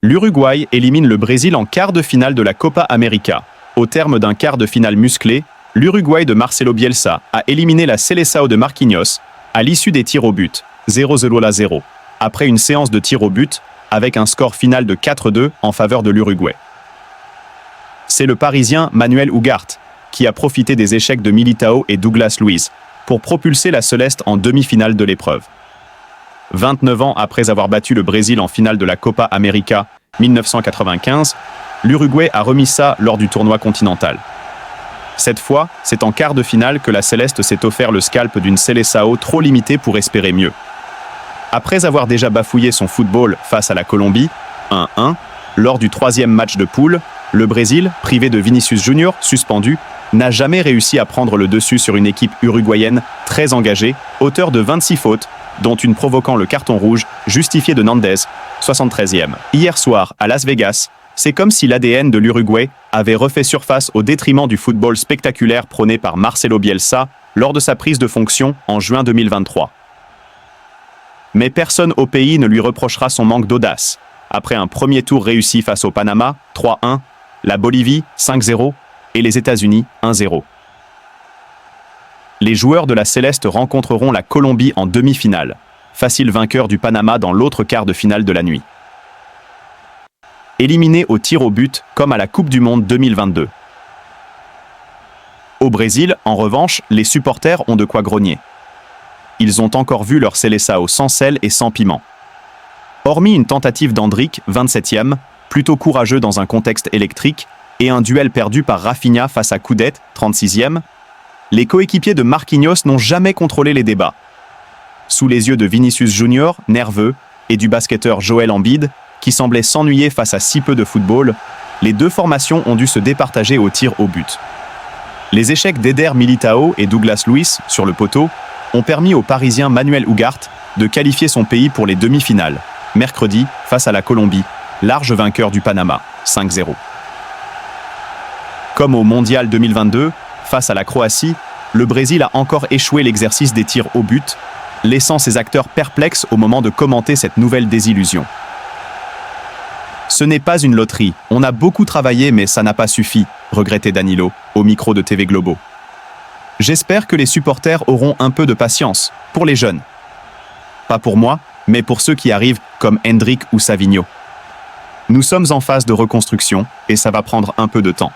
L'Uruguay élimine le Brésil en quart de finale de la Copa América. Au terme d'un quart de finale musclé, l'Uruguay de Marcelo Bielsa a éliminé la Seleção de Marquinhos à l'issue des tirs au but, 0-0, après une séance de tirs au but avec un score final de 4-2 en faveur de l'Uruguay. C'est le Parisien Manuel Ugarte qui a profité des échecs de Militao et Douglas Luiz pour propulser la Celeste en demi-finale de l'épreuve. 29 ans après avoir battu le Brésil en finale de la Copa América 1995, l'Uruguay a remis ça lors du tournoi continental. Cette fois, c'est en quart de finale que la Céleste s'est offert le scalp d'une Seleção trop limitée pour espérer mieux. Après avoir déjà bafouillé son football face à la Colombie, 1-1, lors du troisième match de poule, le Brésil, privé de Vinicius Junior, suspendu, n'a jamais réussi à prendre le dessus sur une équipe uruguayenne très engagée, auteur de 26 fautes, dont une provoquant le carton rouge, justifié de Nandez, 73e. Hier soir, à Las Vegas, c'est comme si l'ADN de l'Uruguay avait refait surface au détriment du football spectaculaire prôné par Marcelo Bielsa lors de sa prise de fonction en juin 2023. Mais personne au pays ne lui reprochera son manque d'audace. Après un premier tour réussi face au Panama, 3-1, la Bolivie, 5-0, et les États-Unis, 1-0. Les joueurs de la Céleste rencontreront la Colombie en demi-finale, facile vainqueur du Panama dans l'autre quart de finale de la nuit. Éliminé au tir au but comme à la Coupe du Monde 2022. Au Brésil, en revanche, les supporters ont de quoi grogner. Ils ont encore vu leur Seleção sans sel et sans piment. Hormis une tentative d'Endrick, 27e, plutôt courageux dans un contexte électrique, et un duel perdu par Rafinha face à Coudet, 36e, les coéquipiers de Marquinhos n'ont jamais contrôlé les débats. Sous les yeux de Vinicius Junior, nerveux, et du basketteur Joel Embiid, qui semblait s'ennuyer face à si peu de football, les deux formations ont dû se départager au tir au but. Les échecs d'Eder Militao et Douglas Luiz sur le poteau ont permis au Parisien Manuel Ugarte de qualifier son pays pour les demi-finales, mercredi face à la Colombie, large vainqueur du Panama, 5-0. Comme au Mondial 2022, face à la Croatie, le Brésil a encore échoué l'exercice des tirs au but, laissant ses acteurs perplexes au moment de commenter cette nouvelle désillusion. Ce n'est pas une loterie, on a beaucoup travaillé mais ça n'a pas suffi, regrettait Danilo, au micro de TV Globo. J'espère que les supporters auront un peu de patience, pour les jeunes. Pas pour moi, mais pour ceux qui arrivent comme Endrick ou Savinho. Nous sommes en phase de reconstruction et ça va prendre un peu de temps.